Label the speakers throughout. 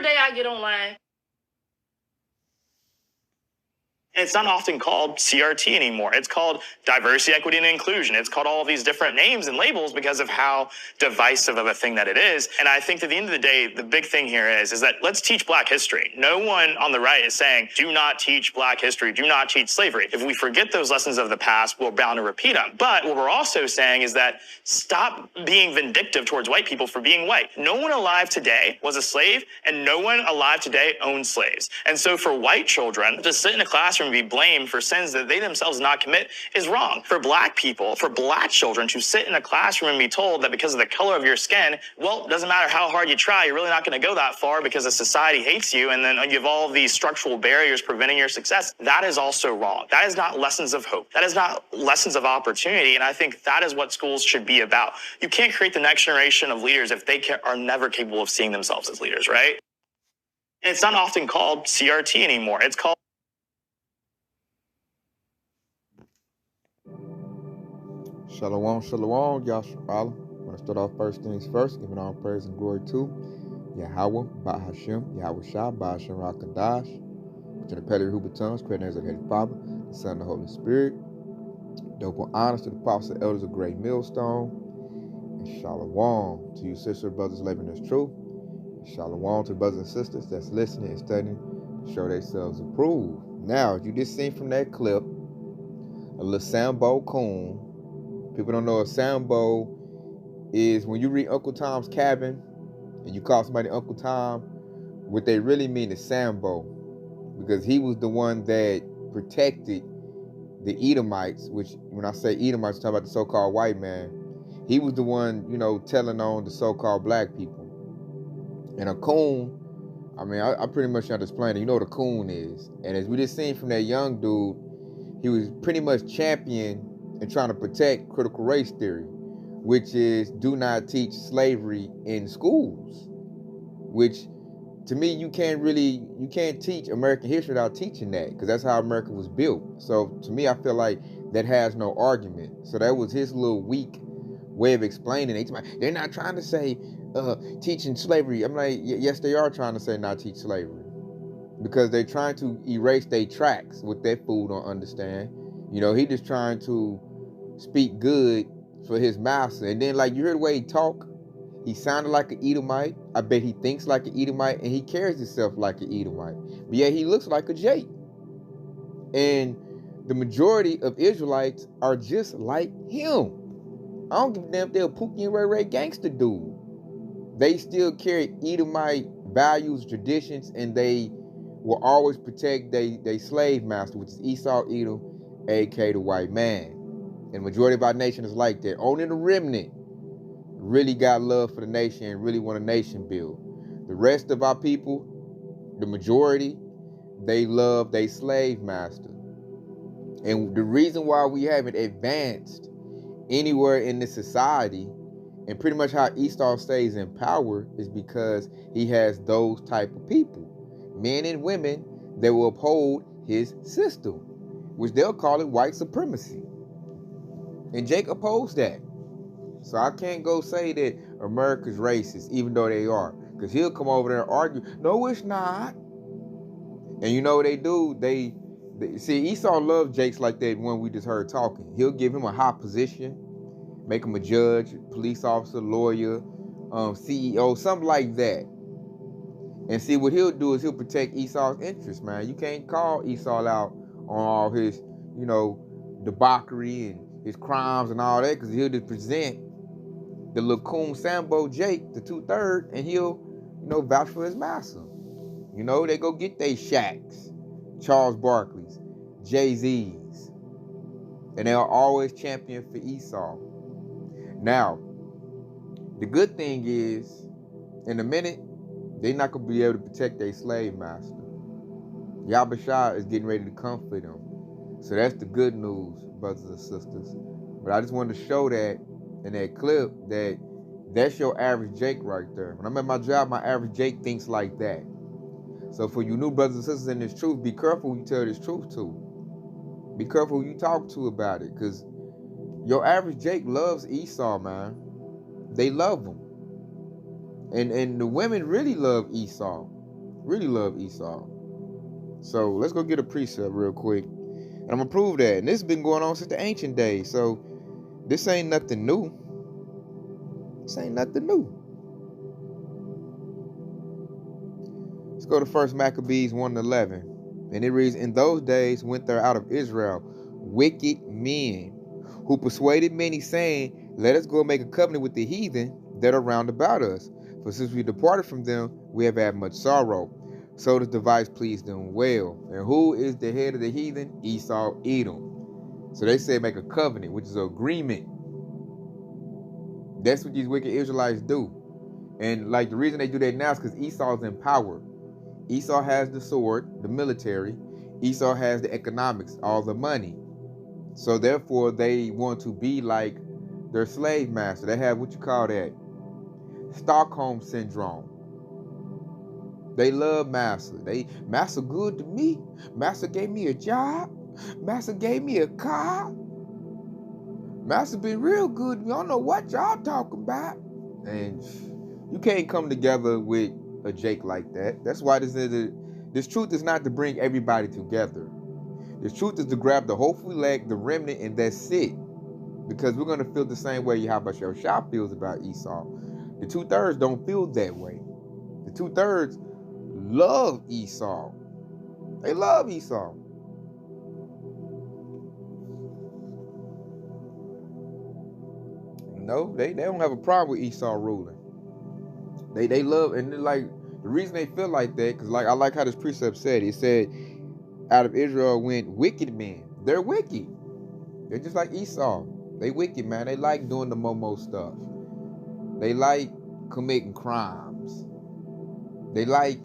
Speaker 1: day I get online.
Speaker 2: And it's not often called CRT anymore. It's called diversity, equity, and inclusion. It's called all these different names and labels because of how divisive of a thing that it is. And I think at the end of the day, the big thing here is that let's teach Black history. No one on the right is saying, do not teach Black history, do not teach slavery. If we forget those lessons of the past, we're bound to repeat them. But what we're also saying is that stop being vindictive towards white people for being white. No one alive today was a slave, and no one alive today owns slaves. And so for white children to sit in a classroom and be blamed for sins that they themselves did not commit is wrong. For Black people, for Black children to sit in a classroom and be told that because of the color of your skin, well, it doesn't matter how hard you try, you're really not going to go that far because the society hates you, and then you have all of these structural barriers preventing your success. That is also wrong. That is not lessons of hope. That is not lessons of opportunity, and I think that is what schools should be about. You can't create the next generation of leaders if they are never capable of seeing themselves as leaders, right? And it's not often called CRT anymore. It's called
Speaker 3: Shalom, shalom, Yahshua Allah. I want to start off first things first, giving all praise and glory to Yahweh, Bahashem, Yahweh Shah, Bahashem Rakadash, to the Petty Hubertons, creating as a Heavenly Father, the Son, and the Holy Spirit. Double honors to the apostles and elders of Great Millstone, and shalom to you, sisters, brothers, living this truth. And shalom to the brothers and sisters that's listening and studying to show themselves approved. Now, you just seen from that clip a little Sambo Coon. People don't know a Sambo is when you read Uncle Tom's Cabin and you call somebody Uncle Tom, what they really mean is Sambo, because he was the one that protected the Edomites, which when I say Edomites, I'm talking about the so-called white man. He was the one, telling on the so-called black people. And a coon, I pretty much understand it. You know what a coon is. And as we just seen from that young dude, he was pretty much champion and trying to protect critical race theory, which is do not teach slavery in schools, which to me, you can't teach American history without teaching that, because that's how America was built. So to me, I feel like that has no argument. So that was his little weak way of explaining it. They're not trying to say teaching slavery. I'm like, yes, they are trying to say not teach slavery, because they're trying to erase their tracks. What that fool don't understand. He just trying to speak good for his master. And then, like, you heard the way he talk, he sounded like an Edomite. I bet he thinks like an Edomite, and he carries himself like an Edomite. But yet he looks like a Jake. And the majority of Israelites are just like him. I don't give a damn if they're a Pookie and Ray Ray gangster dude. They still carry Edomite values, traditions, and they will always protect their slave master, which is Esau Edom, aka the white man. And the majority of our nation is like that. Only the remnant really got love for the nation and really want a nation build. The rest of our people, the majority, they love their slave master. And the reason why we haven't advanced anywhere in this society, and pretty much how Esau stays in power, is because he has those type of people, men and women that will uphold his system, which they'll call it white supremacy. And Jake opposed that. So I can't go say that America's racist, even though they are, because he'll come over there and argue, no, it's not. And you know what they do? They see, Esau loves Jakes like that one we just heard talking. He'll give him a high position, make him a judge, police officer, lawyer, CEO, something like that. And see, what he'll do is he'll protect Esau's interests, man. You can't call Esau out on all his, debauchery and his crimes and all that, because he'll just present the little coon Sambo Jake, the 2/3, and he'll, vouch for his master. They go get they Shaqs, Charles Barkley's, Jay-Z's, and they'll always champion for Esau. Now, the good thing is, in a minute, they're not going to be able to protect their slave master. Yahweh is getting ready to come for them. So that's the good news, brothers and sisters. But I just wanted to show that in that clip, that's your average Jake right there. When I'm at my job, my average Jake thinks like that. So for you new brothers and sisters in this truth, be careful who you tell this truth to. Be careful who you talk to about it, because your average Jake loves Esau, man. They love him. And the women really love Esau. Really love Esau. So let's go get a precept real quick. And I'm going to prove that. And this has been going on since the ancient days. So this ain't nothing new. This ain't nothing new. Let's go to 1 Maccabees 1:11. And it reads, in those days went there out of Israel wicked men, who persuaded many, saying, let us go make a covenant with the heathen that are round about us. For since we departed from them, we have had much sorrow. So this device pleased them well. And who is the head of the heathen? Esau, Edom. So they said make a covenant, which is an agreement. That's what these wicked Israelites do. And like the reason they do that now is because Esau's in power. Esau has the sword, the military. Esau has the economics, all the money. So therefore, they want to be like their slave master. They have what you call that Stockholm syndrome. They love master. Master good to me. Master gave me a job. Master gave me a car. Master been real good to me. I don't know what y'all talking about. And you can't come together with a Jake like that. That's why this truth is not to bring everybody together. The truth is to grab the hopeful elect, the remnant, and that's it. Because we're going to feel the same way Yahweh feels about Esau. The 2/3 don't feel that way. The 2/3 love Esau. They love Esau. No, they don't have a problem with Esau ruling. They love, and like the reason they feel like that, because like I like how this precept said. It said, out of Israel went wicked men. They're wicked. They're just like Esau. They wicked, man. They like doing the Momo stuff. They like committing crimes. They like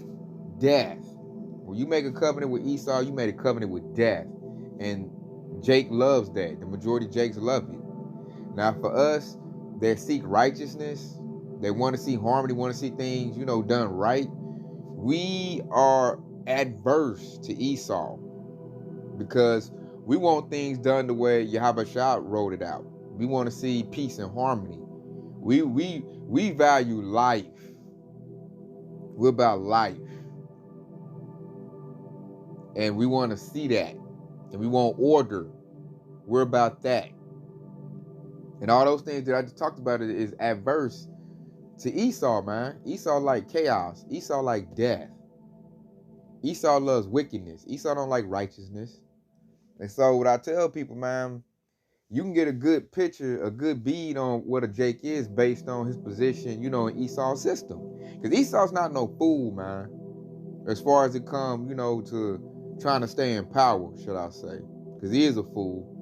Speaker 3: death. When you make a covenant with Esau, you made a covenant with death. And Jake loves that. The majority of Jakes love it. Now for us, they seek righteousness. They want to see harmony, want to see things, done right. We are adverse to Esau because we want things done the way Yahweh wrote it out. We want to see peace and harmony. We value life. We're about life. And we want to see that. And we want order. We're about that. And all those things that I just talked about is adverse to Esau, man. Esau like chaos. Esau like death. Esau loves wickedness. Esau don't like righteousness. And so what I tell people, man, you can get a good picture, a good bead on what a Jake is based on his position, in Esau's system. Because Esau's not no fool, man. As far as it comes, to trying to stay in power, should I say. Because he is a fool.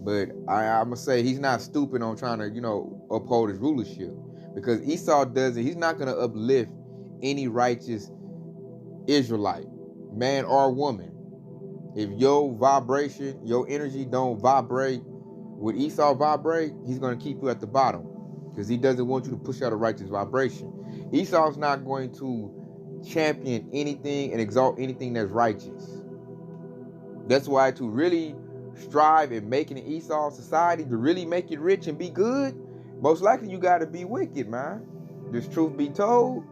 Speaker 3: But I'm going to say he's not stupid on trying to, uphold his rulership. Because Esau doesn't, he's not going to uplift any righteous Israelite, man or woman. If your vibration, your energy don't vibrate with Esau vibrate, he's going to keep you at the bottom. Because he doesn't want you to push out a righteous vibration. Esau's not going to champion anything and exalt anything that's righteous. That's why to really strive in making an Esau society, to really make it rich and be good, most likely you got to be wicked, man. This truth be told,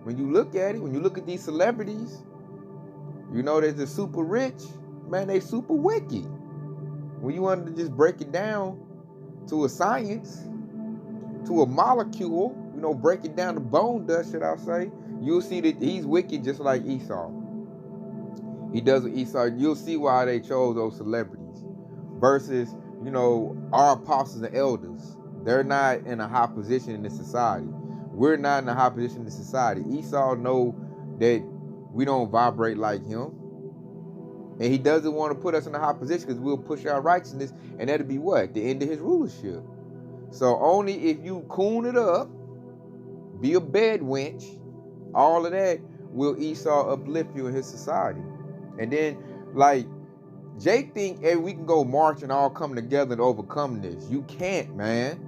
Speaker 3: when you look at it, when you look at these celebrities, there's the super rich, man, they super wicked. When you want to just break it down to a science, to a molecule, break it down to bone dust, should I say, you'll see that he's wicked just like Esau. He does what Esau. You'll see why they chose those celebrities versus, our apostles and elders. They're not in a high position in this society. We're not in a high position in this society. Esau know that we don't vibrate like him. And he doesn't want to put us in a high position because we'll push our righteousness, and that'll be what? The end of his rulership. So only if you coon it up, be a bed wench, all of that will Esau uplift you in his society. And then, like, Jake think, hey, we can go march and all come together to overcome this. You can't, man.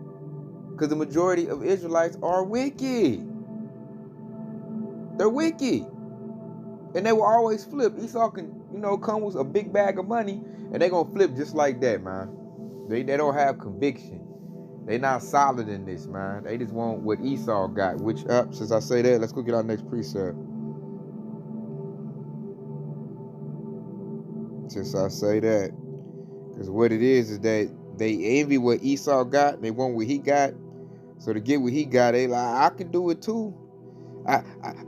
Speaker 3: Because the majority of Israelites are wicked. They're wicked. And they will always flip. Esau can, come with a big bag of money, and they're going to flip just like that, man. They don't have conviction. They not solid in this, man. They just want what Esau got. Which, since I say that, let's go get our next precept. Since I say that, because what it is that they envy what Esau got, and they want what he got. So to get what he got, they like, I can do it too.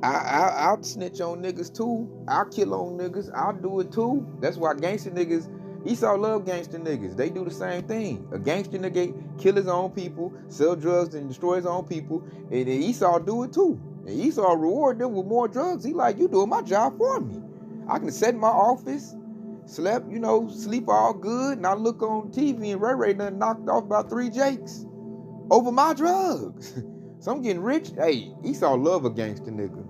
Speaker 3: I'll snitch on niggas too. I'll kill on niggas. I'll do it too. That's why gangster niggas, Esau love gangster niggas. They do the same thing. A gangster nigga kill his own people, sell drugs and destroy his own people, and then Esau do it too. And Esau reward them with more drugs. He like, you doing my job for me. I can sit in my office, sleep all good, and I look on TV and Ray done knocked off about 3 Jakes over my drugs. So I'm getting rich. Hey, Esau love a gangster nigga.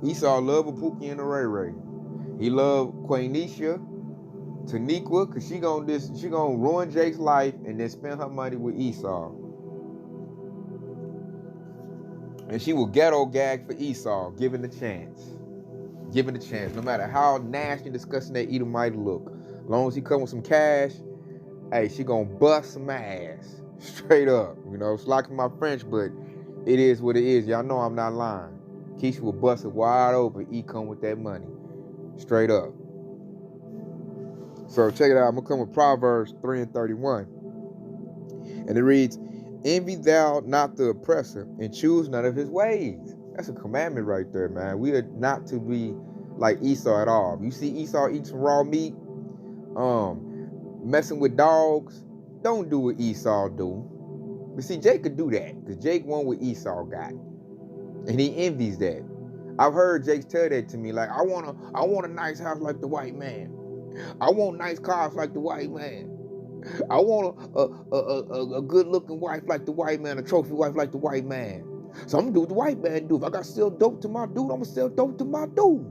Speaker 3: Esau love a Pookie and a Ray. He love Quanisha, Taniqua, because she gonna ruin Jake's life and then spend her money with Esau. And she will ghetto gag for Esau, given the chance. Given the chance. No matter how nasty and disgusting that Edomite look. As long as he come with some cash, hey, she gonna bust some ass. Straight up. It's like my French, but it is what it is. Y'all know I'm not lying. Keisha will bust it wide open. E come with that money. Straight up. So check it out. I'm going to come with Proverbs 3:31. And it reads, envy thou not the oppressor, and choose none of his ways. That's a commandment right there, man. We are not to be like Esau at all. You see Esau eat some raw meat, messing with dogs, don't do what Esau do. But see, Jake could do that, because Jake won what Esau got. And he envies that. I've heard Jake tell that to me, like, I want a nice house like the white man. I want nice cars like the white man. I want a good-looking wife like the white man, a trophy wife like the white man. So I'm going to do what the white man do. If I got to sell dope to my dude, I'm going to sell dope to my dude.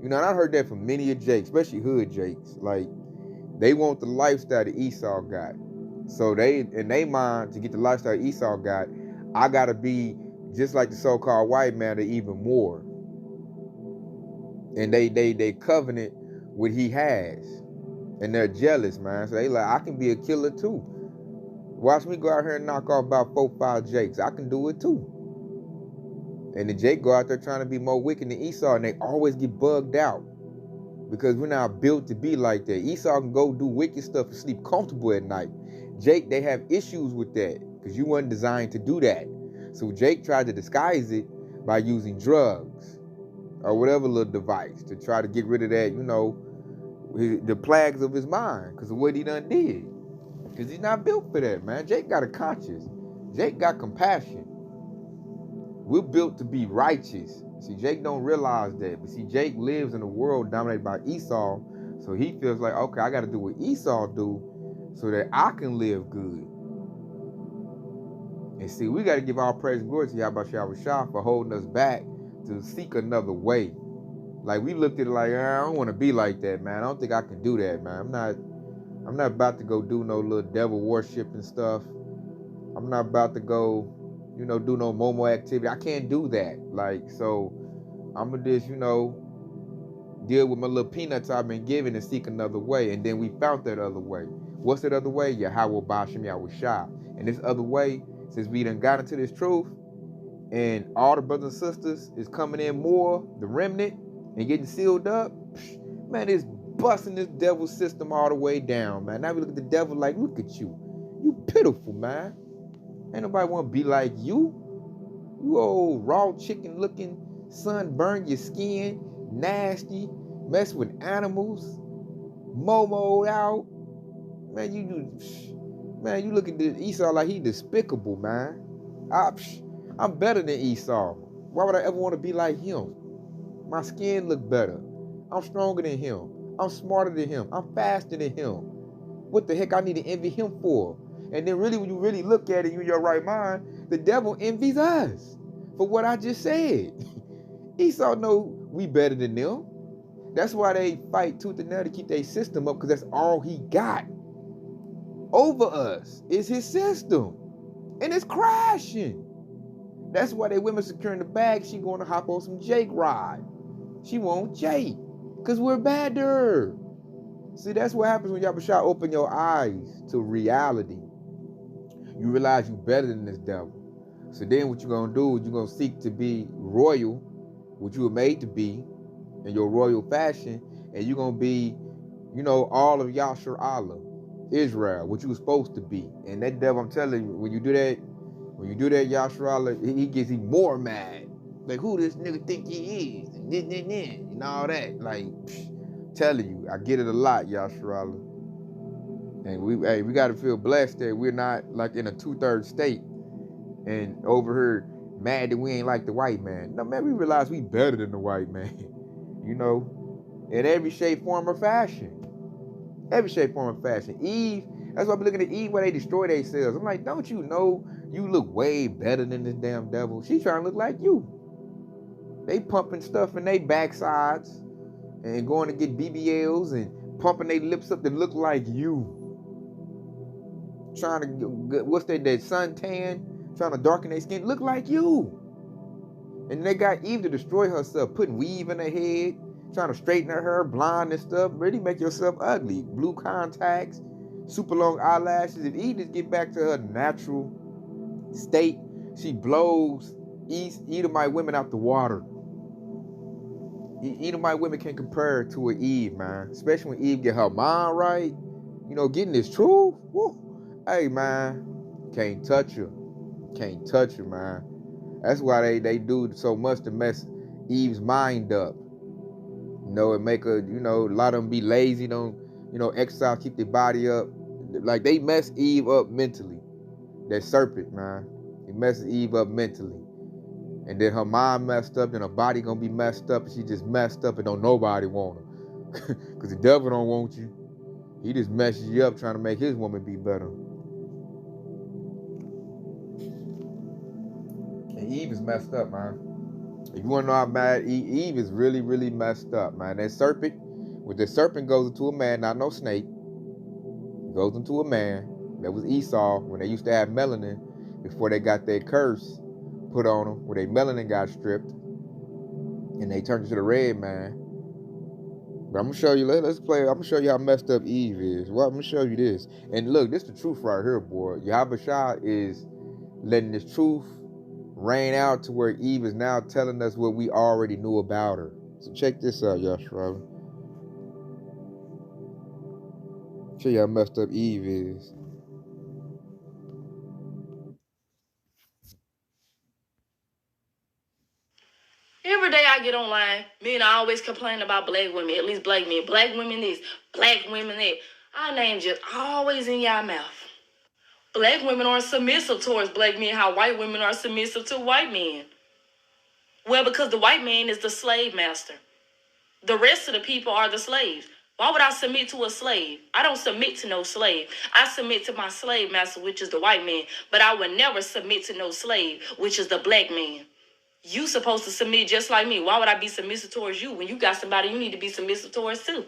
Speaker 3: And I heard that from many of Jakes, especially hood Jakes. Like, they want the lifestyle that Esau got. So in their mind, to get the lifestyle Esau got, I got to be just like the so-called white man or even more. And they covenant what he has. And they're jealous, man. So they like, I can be a killer too. Watch me go out here and knock off about 4 or 5 Jakes. I can do it too. And the Jake go out there trying to be more wicked than Esau, and they always get bugged out. Because we're not built to be like that. Esau can go do wicked stuff and sleep comfortable at night. Jake, they have issues with that because you weren't designed to do that. So Jake tried to disguise it by using drugs or whatever little device to try to get rid of that, the plagues of his mind because of what he done did. Because he's not built for that, man. Jake got a conscience. Jake got compassion. We're built to be righteous. See, Jake don't realize that. But see, Jake lives in a world dominated by Esau. So he feels like, okay, I got to do what Esau do so that I can live good. And see, we got to give all praise and glory to Yahweh for holding us back to seek another way. Like, we looked at it like, I don't want to be like that, man. I don't think I can do that, man. I'm not about to go do no little devil worship and stuff. I'm not about to go, do no Momo activity. I can't do that. Like, so I'm going to just, deal with my little peanuts I've been given and seek another way. And then we found that other way. What's that other way? Yahweh Ba'ashem Yahweh Shah. And this other way, since we done got into this truth, and all the brothers and sisters is coming in more, the remnant, and getting sealed up, man, it's busting this devil system all the way down, man. Now we look at the devil like, look at you. You pitiful, man. Ain't nobody want to be like you. You old raw chicken looking, sun burn your skin, nasty, mess with animals, momoed out. Man, you look at the Esau like he despicable, man. I'm better than Esau. Why would I ever want to be like him? My skin look better. I'm stronger than him. I'm smarter than him. I'm faster than him. What the heck I need to envy him for? And then really, when you really look at it, you in your right mind, the devil envies us for what I just said. Esau know we better than them. That's why they fight tooth and nail to keep their system up, because that's all he got. Over us is his system. And it's crashing. That's why they women securing the bag. She going to hop on some Jake ride. She want Jake. Because we're better. See, that's what happens when Yahweh open your eyes to reality. You realize you're better than this devil. So then what you're going to do is you're going to seek to be royal, what you were made to be, in your royal fashion, and you're going to be you know, all of Yashar Allah, Israel, what you was supposed to be. And that devil, I'm telling you, when you do that, Yashar Allah, he gets even more mad. Like, who this nigga think he is? And all that. Like, telling you, I get it a lot, Yashar Allah. And we got to feel blessed that we're not like in a 2/3 state and over here mad that we ain't like the white man. No, man, we realize we better than the white man. You know, in every shape, form, or fashion. Every shape, form, or fashion. Eve, that's why I'm looking at Eve where they destroy themselves. I'm like, don't you know you look way better than this damn devil? She trying to look like you. They pumping stuff in their backsides and going to get BBLs and pumping their lips up that look like you. Trying to what's that suntan, trying to darken their skin, look like you. And they got Eve to destroy herself, putting weave in her head, trying to straighten her hair, blonde and stuff. Really make yourself ugly. Blue contacts, super long eyelashes. If Eve just get back to her natural state, she blows Edomite women out the water. Edomite women can't compare to an Eve, man. Especially when Eve get her mind right. You know, getting this truth. Woo. Hey, man, can't touch her. Can't touch her, man. That's why they do so much to mess Eve's mind up. You know, and make her, you know, a lot of them be lazy, don't, you know, exercise, keep their body up. Like, they mess Eve up mentally. That serpent, man. It messes Eve up mentally. And then her mind messed up, then her body gonna be messed up, and she just messed up and don't nobody want her. Because the devil don't want you. He just messes you up trying to make his woman be better. And Eve is messed up, man. If you want to know how bad Eve is really, really messed up, man. That serpent, when the serpent goes into a man, not no snake, goes into a man. That was Esau when they used to have melanin before they got their curse put on them, where their melanin got stripped, and they turned into the red man. But I'm gonna show you. Let's play. I'm gonna show you how messed up Eve is. Well, I'm gonna show you this. And look, this is the truth right here, boy. Yahushua is letting this truth rain out to where Eve is now telling us what we already knew about her. So check this out, Yashua. Show you how messed up Eve is.
Speaker 1: Every day I get online, men I always complain about black women, at least black men. Black women this, black women that. Our name just always in y'all mouth. Black women are submissive towards black men, how white women are submissive to white men. Well, because the white man is the slave master. The rest of the people are the slaves. Why would I submit to a slave? I don't submit to no slave. I submit to my slave master, which is the white man. But I would never submit to no slave, which is the black man. You supposed to submit just like me. Why would I be submissive towards you when you got somebody you need to be submissive towards too?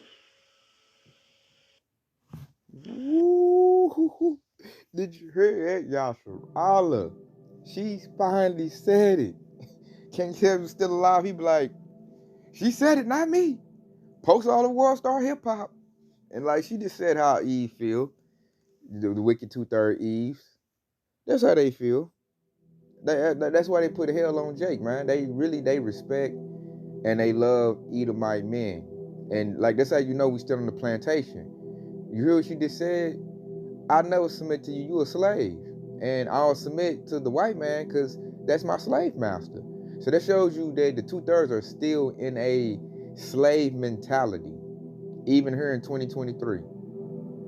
Speaker 3: Woo. Did you hear that, Yashua? Allah, she finally said it. Can't tell if he's still alive. He be like, she said it, not me. Post all the world star hip hop. And like she just said how Eve feel. The wicked 2/3 Eves. That's how they feel. That's why they put hell on Jake, man. They respect and they love Edomite men. And like that's how you know we still on the plantation. You hear what she just said? I never submit to you. You a slave. And I'll submit to the white man because that's my slave master. So that shows you that the 2/3 are still in a slave mentality. Even here in 2023.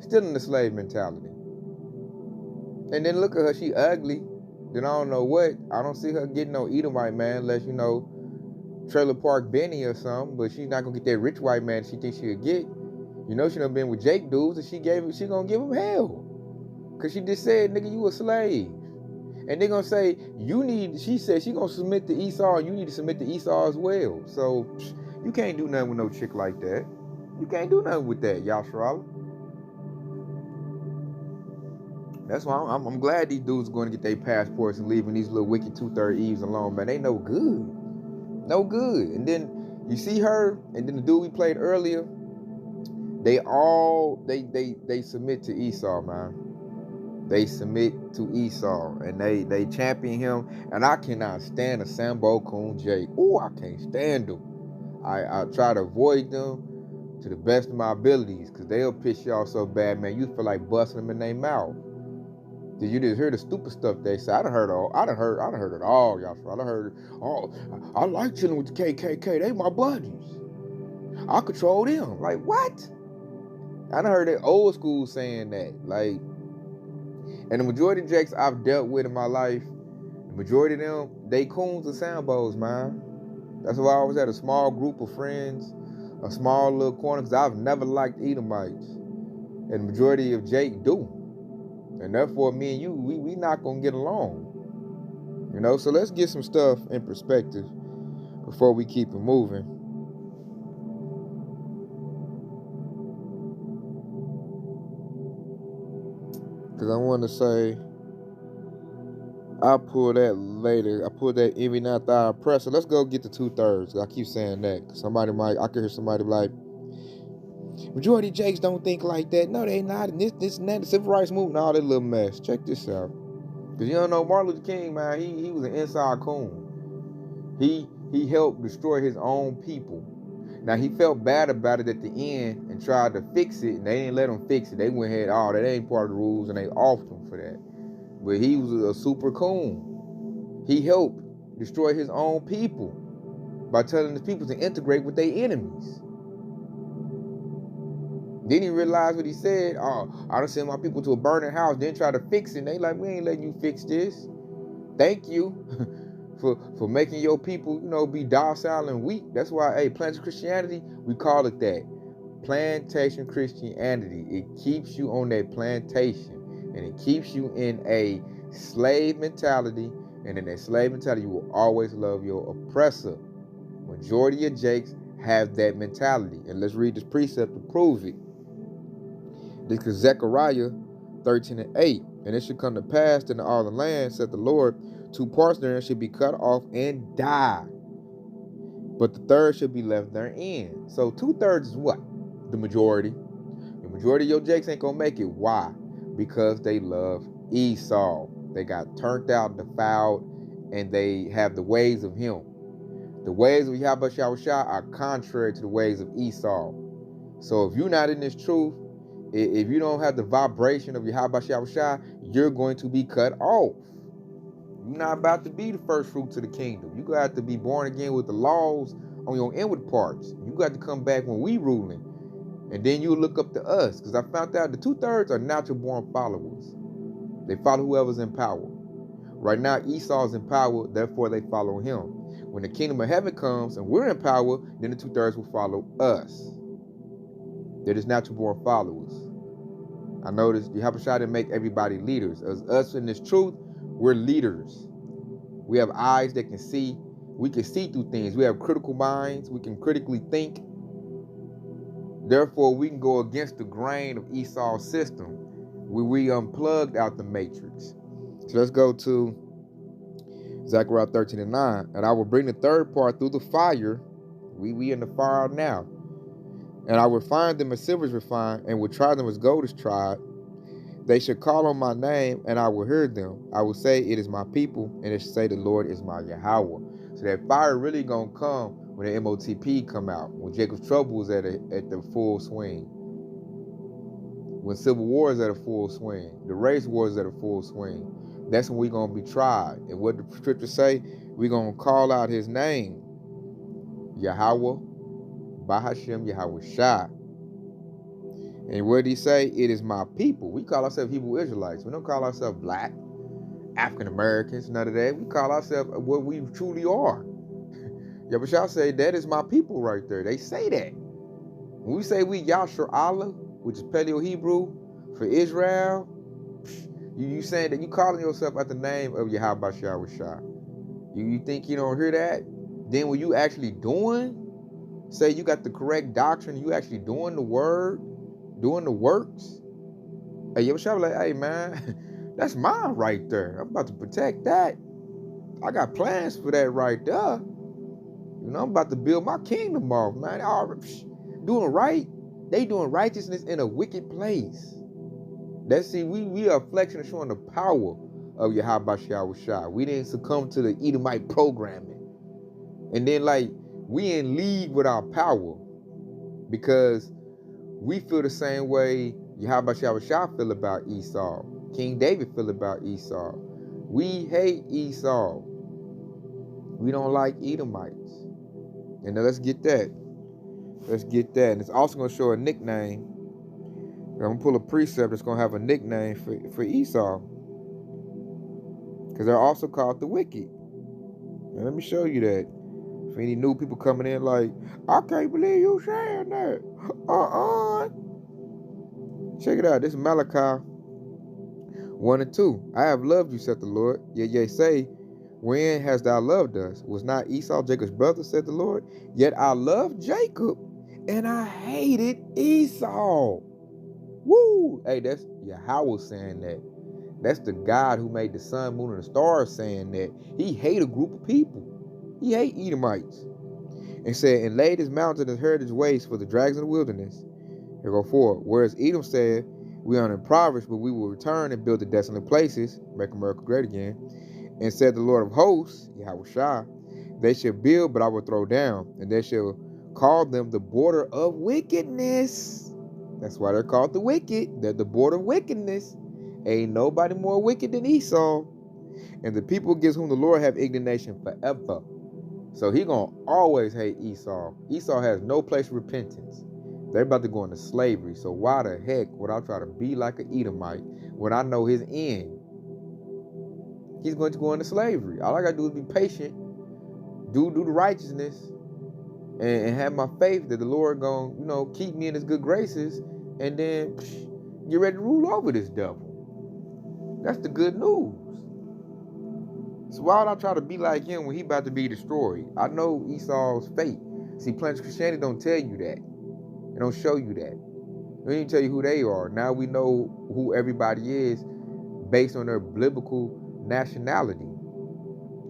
Speaker 3: Still in the slave mentality. And then look at her. She ugly. Then I don't know what. I don't see her getting no Edomite man unless, you know, Trailer Park Benny or something. But she's not going to get that rich white man she thinks she'll get. You know she done been with Jake dudes and she gonna give him hell. Cause she just said, nigga, you a slave. And they gonna say, she said she gonna submit to Esau and you need to submit to Esau as well. So you can't do nothing with no chick like that. You can't do nothing with that, Yashua. That's why I'm glad these dudes are going to get their passports and leaving these little wicked 2/3 Eves alone, man. They no good. No good. And then you see her, and then the dude we played earlier, they submit to Esau, man. They submit to Esau, and they champion him. And I cannot stand a Sambo Coons Jake. Oh, I can't stand them. I try to avoid them to the best of my abilities, because they'll piss you off so bad, man, you feel like busting them in their mouth. Did you just hear the stupid stuff they say? I done heard it all, y'all. I done heard, oh, I like chilling with the KKK. They my buddies. I control them. Like, what? I done heard that old school saying that. Like, and the majority of jakes I've dealt with in my life, the majority of them, they Coons and Sambos, man. That's why I always had a small group of friends, a small little corner, because I've never liked Edomites. And the majority of Jake do. And therefore, me and you, we not going to get along. You know, so let's get some stuff in perspective before we keep it moving. Because I want to say, I'll pull that later. I pull that every now and then I press. So let's go get the 2/3. I keep saying that. I could hear somebody like, majority of Jakes don't think like that. No, they not. And this and that, the civil rights movement, all that little mess. Check this out. Because you don't know, Martin Luther King, man, he was an inside coon. He helped destroy his own people. Now, he felt bad about it at the end and tried to fix it, and they didn't let him fix it. They went ahead, that ain't part of the rules, and they offed him for that. But he was a super coon. He helped destroy his own people by telling his people to integrate with their enemies. Then he realized what he said. Oh, I done sent my people to a burning house, then try to fix it. And they like, we ain't letting you fix this. Thank you for making your people, be docile and weak. That's why, plantation Christianity, we call it that. Plantation Christianity. It keeps you on that plantation. And it keeps you in a slave mentality. And in that slave mentality, you will always love your oppressor. Majority of Jakes have that mentality. And let's read this precept to prove it. This is Zechariah 13:8. And it should come to pass in all the land, said the Lord, 2 parts therein should be cut off and die, but the third should be left therein. So 2/3 is what? The majority. The majority of your jakes ain't gonna make it. Why? Because they love Esau. They got turned out, defiled, and they have the ways of him. The ways of Yahweh Shah are contrary to the ways of Esau. So if you're not in this truth, if you don't have the vibration of Yahweh Shah, you're going to be cut off. You're not about to be the first fruits of the kingdom. You got to be born again with the laws on your inward parts. You got to come back when we ruling. And then you look up to us. Because I found out the 2/3 are natural born followers. They follow whoever's in power. Right now, Esau's in power, therefore they follow him. When the kingdom of heaven comes and we're in power, then the 2/3 will follow us. They're just natural born followers. I noticed the Yahweh didn't make everybody leaders. As us in this truth, we're leaders. We have eyes that can see. We can see through things. We have critical minds. We can critically think. Therefore, we can go against the grain of Esau's system. We unplugged out the matrix. So let's go to Zechariah 13:9. And I will bring the third part through the fire. We in the fire now. And I will refine them as silver is refined, and will try them as gold is tried. They shall call on my name, and I will hear them. I will say, it is my people, and it shall say, the Lord is my Yahweh. So that fire really gonna come when the MOTP come out, when Jacob's trouble is at the full swing, when civil war is at a full swing, the race war is at a full swing. That's when we gonna be tried. And what the scriptures say, we gonna call out his name, Yahweh, Bahashem, Yahweh Shah. And what did he say? It is my people. We call ourselves Hebrew Israelites. We don't call ourselves black, African Americans, none of that. We call ourselves what we truly are. Yahweh Shah say, that is my people right there. They say that. When we say we Yashar Allah, which is Paleo Hebrew for Israel, you saying that you calling yourself at the name of Yahweh Shah. You think you don't hear that? Then when you actually doing, say you got the correct doctrine, you actually doing the word, doing the works. Hey, Yahweh Shah like, hey man, that's mine right there. I'm about to protect that. I got plans for that right there. I'm about to build my kingdom off, man. Doing right. They doing righteousness in a wicked place. We are a reflection of showing the power of Yahweh Shah. We didn't succumb to the Edomite programming. And then we in league with our power. because we feel the same way Yahushua feel about Esau. King David feel about Esau. We hate Esau. We don't like Edomites. And now let's get that. Let's get that. And it's also going to show a nickname. I'm going to pull a precept that's going to have a nickname for Esau. Because they're also called the wicked. And let me show you that. For any new people coming in like, I can't believe you saying that. Check it out. This is Malachi 1 and 2. I have loved you, said the Lord. Yea, say, when hast thou loved us? Was not Esau Jacob's brother, said the Lord? Yet I loved Jacob, and I hated Esau. Woo! Hey, that's Yahweh saying that. That's the God who made the sun, moon, and the stars saying that. He hate a group of people. He hate Edomites. And said, and laid his mountain and heritage waste for the drags of the wilderness. Here go 4. Whereas Edom said, we are impoverished, but we will return and build the desolate places, make America great again. And said the Lord of hosts, Yahushua, they shall build, but I will throw down, and they shall call them the border of wickedness. That's why they're called the wicked. They're the border of wickedness. Ain't nobody more wicked than Esau. And the people against whom the Lord have indignation forever. So he gonna always hate Esau. Esau has no place for repentance. They're about to go into slavery. So why the heck would I try to be like an Edomite when I know his end? He's going to go into slavery. All I gotta do is be patient, do the righteousness, and have my faith that the Lord gonna, keep me in his good graces, and then get ready to rule over this devil. That's the good news. So why would I try to be like him when he about to be destroyed? I know Esau's fate. See, plain Christianity don't tell you that. It don't show you that. It don't even tell you who they are. Now we know who everybody is based on their biblical nationality.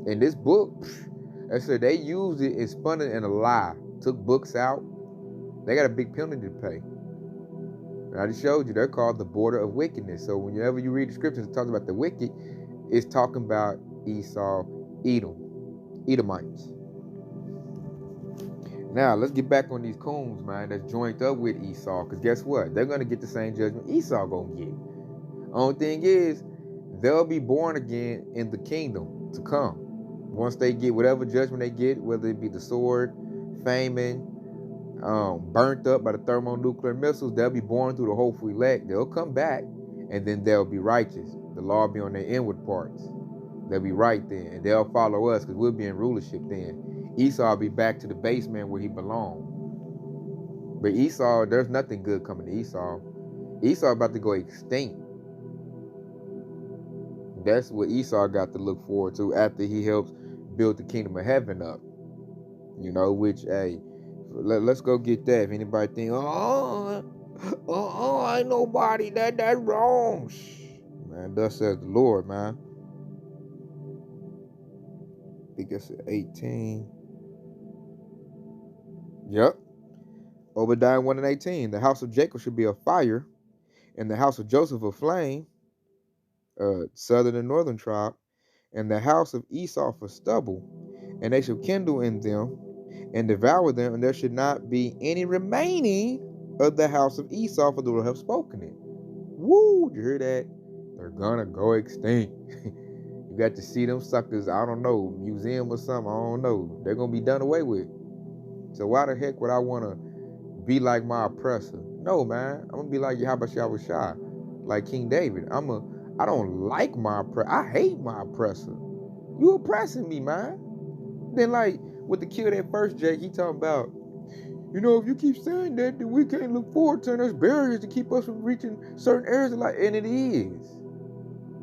Speaker 3: In this book, I said they used it and spun it in a lie. Took books out. They got a big penalty to pay. And I just showed you they're called the border of wickedness. So whenever you read the scriptures, it talks about the wicked, it's talking about Esau, Edomites. Now let's get back on these Coons, man, that's joined up with Esau. Because guess what? They're gonna get the same judgment Esau gonna get. Only thing is, they'll be born again in the kingdom to come. Once they get whatever judgment they get, whether it be the sword, famine, burnt up by the thermonuclear missiles, they'll be born through the hopeful elect. They'll come back, and then they'll be righteous. The law will be on their inward parts. They'll be right then, and they'll follow us because we'll be in rulership then. Esau will be back to the basement where he belonged. But Esau, there's nothing good coming to Esau. Esau about to go extinct. That's what Esau got to look forward to after he helps build the kingdom of heaven up. Which, hey, let's go get that. If anybody think, ain't nobody, that's wrong. Man, thus says the Lord, man. I think that's 18. Yep. Obadiah 1 and 18. The house of Jacob should be a fire, and the house of Joseph a flame, southern and northern tribe, and the house of Esau for stubble, and they shall kindle in them and devour them, and there should not be any remaining of the house of Esau, for the Lord have spoken it. Woo! You hear that? They're gonna go extinct. You got to see them suckers, I don't know, museum or something, I don't know. They're gonna be done away with. So why the heck would I wanna be like my oppressor? No, man. I'm gonna be like Yahushua, like King David. I don't like my oppressor. I hate my oppressor. You oppressing me, man. Then like with the kill that first Jake, he talking about, if you keep saying that, then we can't look forward to, and there's barriers to keep us from reaching certain areas of life. And it is.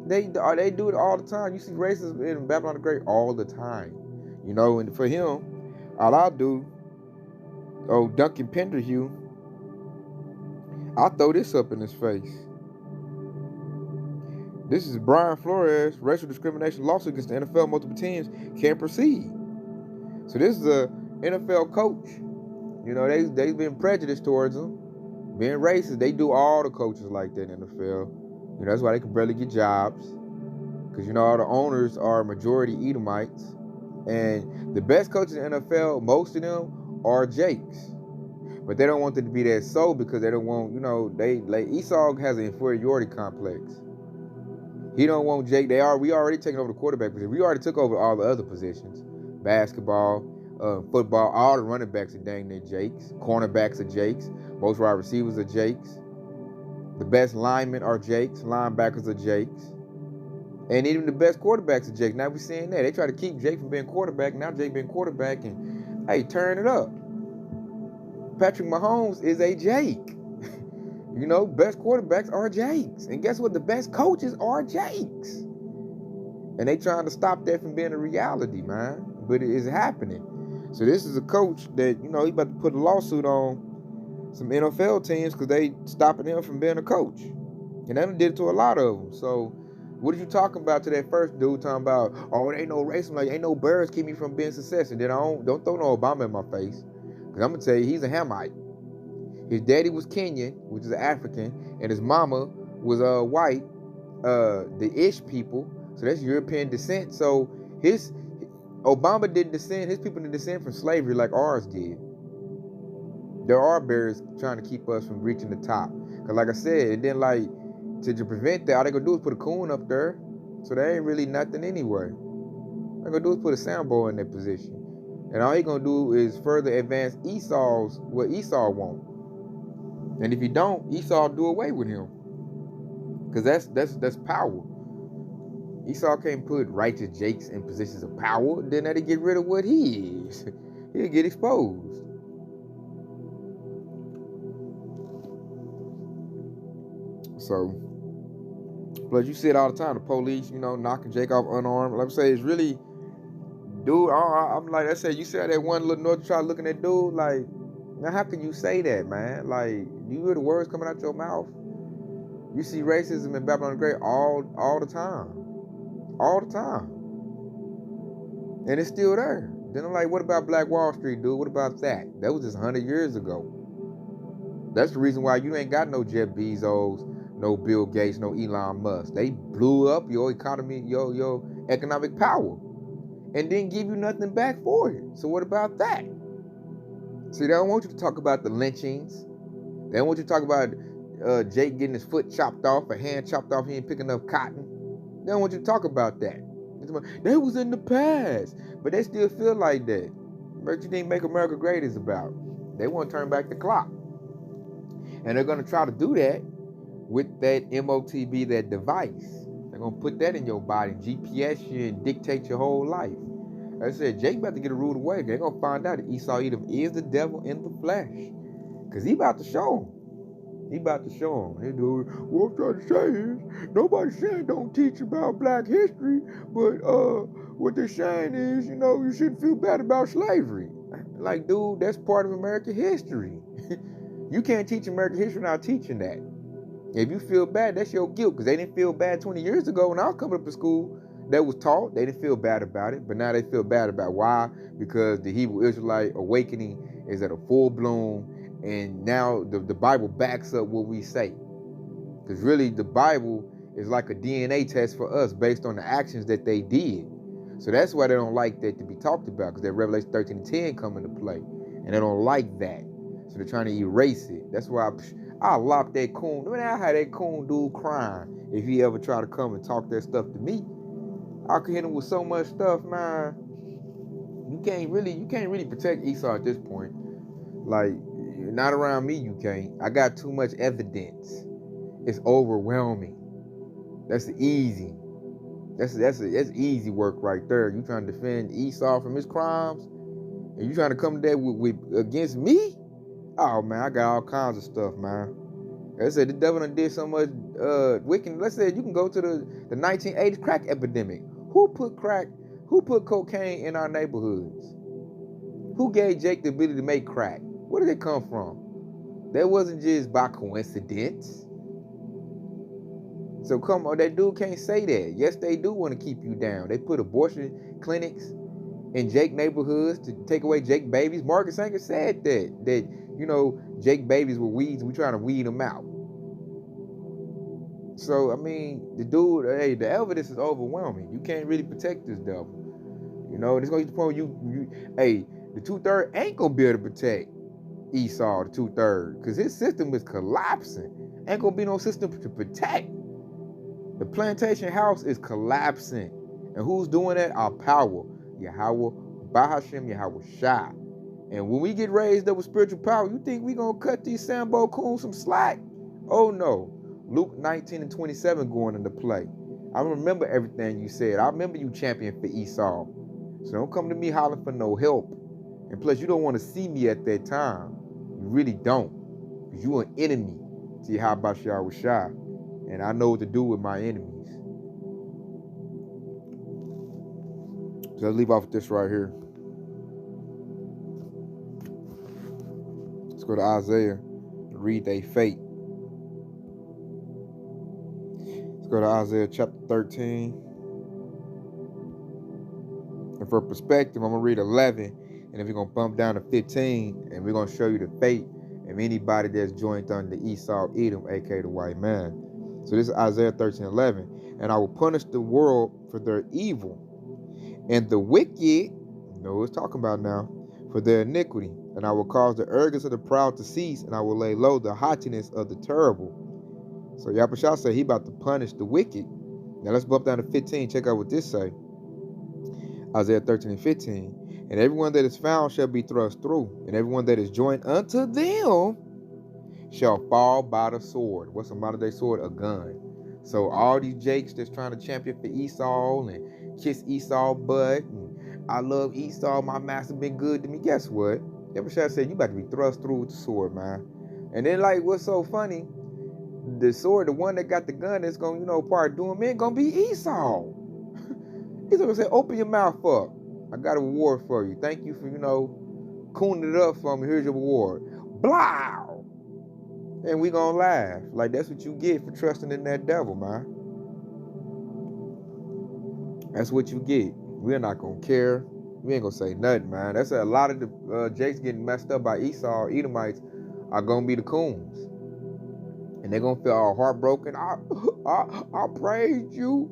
Speaker 3: They do it all the time. You see racists in Babylon the Great all the time. And for him, all I do, Duncan Penderhue, I'll throw this up in his face. This is Brian Flores, racial discrimination lawsuit against the NFL multiple teams can't proceed. So this is a NFL coach. They've been prejudiced towards him, being racist. They do all the coaches like that in the NFL. That's why they can barely get jobs. Because, all the owners are majority Edomites. And the best coaches in the NFL, most of them are Jakes. But But they don't want it to be that so because they don't want, Esau has an inferiority complex. He don't want Jake. We already taken over the quarterback position. We already took over all the other positions. Basketball, football, all the running backs are dang near Jakes. Cornerbacks are Jakes. Most wide receivers are Jakes. The best linemen are Jakes. Linebackers are Jakes. And even the best quarterbacks are Jake. Now we're seeing that. They try to keep Jake from being quarterback. Now Jake being quarterback. And, hey, turn it up. Patrick Mahomes is a Jake. Best quarterbacks are Jakes. And guess what? The best coaches are Jakes. And they trying to stop that from being a reality, man. But it is happening. So this is a coach that, he about to put a lawsuit on some NFL teams because they stopping him from being a coach. And they did it to a lot of them. So what are you talking about to that first dude talking about, oh, it ain't no racism, like ain't no birds keep me from being successful. Then don't throw no Obama in my face. Because I'm going to tell you, he's a Hamite. His daddy was Kenyan, which is an African, and his mama was white, the Ish people, so that's European descent. So Obama didn't descend, his people didn't descend from slavery like ours did. There are barriers trying to keep us from reaching the top. Because like I said, and then to prevent that, all they gonna do is put a coon up there, so they ain't really nothing anyway. All they gonna do is put a Sambo in that position. And all he gonna do is further advance what Esau want. And if he don't, Esau do away with him. Because that's power. Esau can't put righteous Jakes in positions of power. Then that'll get rid of what he is. He'll get exposed. So, plus you see it all the time. The police, knocking Jake off unarmed. Like I say, it's really, dude, I'm like I said, you see how that one little North try looking at dude, like, now how can you say that, man? Like, you hear the words coming out your mouth? You see racism in Babylon the Great all the time. All the time. And it's still there. Then I'm like, what about Black Wall Street, dude? What about that? That was just 100 years ago. That's the reason why you ain't got no Jeff Bezos, no Bill Gates, no Elon Musk. They blew up your economy, your economic power, and didn't give you nothing back for it. So what about that? See, they don't want you to talk about the lynchings. They don't want you to talk about Jake getting his foot chopped off, a hand chopped off, he ain't picking up cotton. They don't want you to talk about that. That was in the past. But they still feel like that. What you think Make America Great is about? They want to turn back the clock. And they're going to try to do that with that MOTB, that device. They're going to put that in your body, GPS you, and dictate your whole life. Like I said, Jake about to get a rude awakening. They're going to find out that Esau Edom is the devil in the flesh. Because he about to show him. He about to show him. He do, what I'm trying to say is, nobody's saying don't teach about black history, but what they're saying is, you shouldn't feel bad about slavery. Like, dude, that's part of American history. You can't teach American history without teaching that. If you feel bad, that's your guilt, because they didn't feel bad 20 years ago when I was coming up to school. That was taught. They didn't feel bad about it, but now they feel bad about it. Why? Because the Hebrew Israelite awakening is at a full bloom. And now the Bible backs up what we say. Because really the Bible is like a DNA test for us based on the actions that they did. So that's why they don't like that to be talked about. Because that Revelation 13:10 come into play. And they don't like that. So they're trying to erase it. That's why I lock that coon. Look at how that coon dude crying. If he ever try to come and talk that stuff to me, I could hit him with so much stuff, man. You can't really protect Esau at this point. Like, not around me, you can't. I got too much evidence. It's overwhelming. That's easy. That's easy work right there. You trying to defend Esau from his crimes, and you trying to come there with against me? Oh man, I got all kinds of stuff, man. Like I said, the devil done did so much wicked. Let's say you can go to the 1980s crack epidemic. Who put cocaine in our neighborhoods? Who gave Jake the ability to make crack? Where did it come from? That wasn't just by coincidence. So come on, that dude can't say that. Yes, they do want to keep you down. They put abortion clinics in Jake neighborhoods to take away Jake babies. Marcus Sanger said that Jake babies were weeds. We trying to weed them out. So I mean, the dude, the evidence is overwhelming. You can't really protect this devil. It's gonna get to the point where the 2/3 ain't gonna be able to protect. Esau, the 2/3, because his system is collapsing. Ain't gonna be no system to protect. The plantation house is collapsing. And who's doing that? Our power. Yahweh, Bahashem, Yahweh Shai. And when we get raised up with spiritual power, you think we gonna cut these Sambo Coons some slack? Oh no. Luke 19:27 going into play. I remember everything you said. I remember you championing for Esau. So don't come to me hollering for no help. And plus, you don't want to see me at that time. You really don't. Because you an enemy to Yahweh Shai. And I know what to do with my enemies. So let's leave off with this right here. Let's go to Isaiah and read their fate. Let's go to Isaiah chapter 13. And for perspective, I'm going to read 11. And then we're going to bump down to 15. And we're going to show you the fate of anybody that's joined under Esau, Edom, a.k.a. the white man. So this is Isaiah 13:11. And I will punish the world for their evil, and the wicked, you know what it's talking about now, for their iniquity. And I will cause the arrogance of the proud to cease, and I will lay low the haughtiness of the terrible. So Yahushua said he about to punish the wicked. Now let's bump down to 15. Check out what this say. Isaiah 13:15. And everyone that is found shall be thrust through, and everyone that is joined unto them shall fall by the sword. What's a modern day sword? A gun. So all these jakes that's trying to champion for Esau and kiss Esau butt, and I love Esau, my master been good to me. Guess what? Yahushua said you about to be thrust through with the sword, man. And then like what's so funny, the sword, the one that got the gun that's gonna, part doing man, gonna be Esau. He's gonna say, open your mouth up. I got a reward for you. Thank you for, cooning it up for me. Here's your reward. Blah! And we gonna laugh. Like, that's what you get for trusting in that devil, man. That's what you get. We're not gonna care. We ain't gonna say nothing, man. That's a lot of the jakes getting messed up by Esau, Edomites, are gonna be the Coons. And they're gonna feel all heartbroken. I praised you.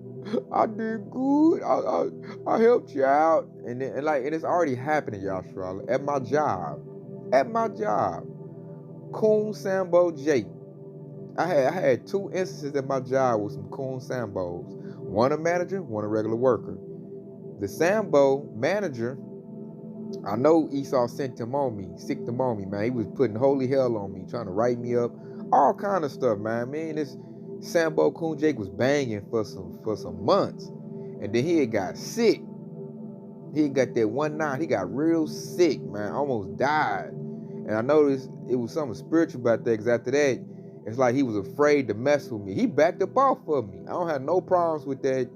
Speaker 3: I did good. I helped you out. And it's already happening, y'all. At my job. Coon Sambo Jake. I had 2 instances at my job with some Coon Sambos. One a manager, one a regular worker. The Sambo manager, I know Esau sicked him on me, man. He was putting holy hell on me, trying to write me up, all kind of stuff, man. Me and this Sambo Coon Jake was banging for some months, and then he had got sick. He got that one night, he got real sick, man, almost died. And I noticed it was something spiritual about that, because after that, it's like he was afraid to mess with me. He backed up off of me. I don't have no problems with that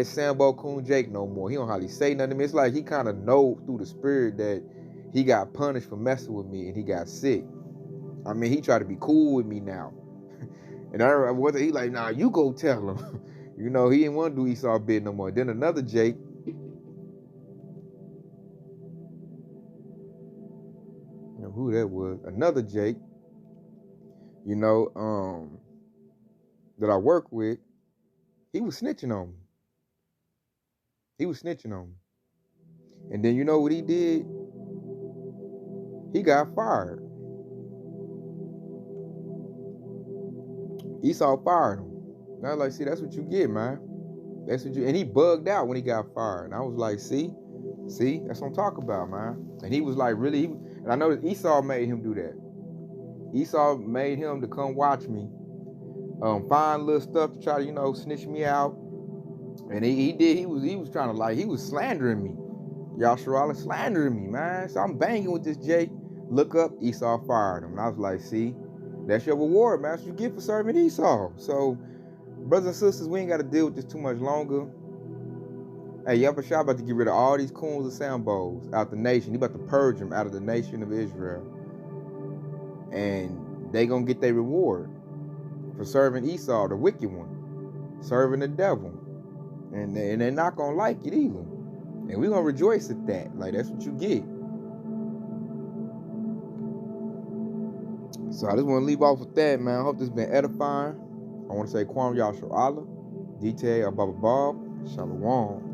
Speaker 3: Sambo Coon Jake no more. He don't hardly say nothing to me. It's like he kind of know through the spirit that he got punished for messing with me and he got sick. I mean, he tried to be cool with me now. And he like, nah, you go tell him. He didn't want to do Esau bid no more. Then another Jake, who that was? Another Jake, that I work with, he was snitching on me. And then you know what he did? He got fired. Esau fired him. And I was like, see, that's what you get, man. And he bugged out when he got fired. And I was like, see, that's what I'm talking about, man. And he was like, really, and I know that Esau made him do that. Esau made him to come watch me, find little stuff to try to, snitch me out. And he did. He was trying to he was slandering me. Yahshua slandering me, man. So I'm banging with this Jake. Look up, Esau fired him. And I was like, see, that's your reward, man. That's what you get for serving Esau. So, brothers and sisters, we ain't got to deal with this too much longer. Hey, Yahushua about to get rid of all these Coons and Sambos out the nation. He about to purge them out of the nation of Israel. And they gonna get their reward for serving Esau, the wicked one, serving the devil. And they're not gonna like it either. And we're gonna rejoice at that. Like, that's what you get. So I just want to leave off with that, man. I hope this has been edifying. I want to say Kwam Yahshua Allah, Detail Ababa Bob, Shalom.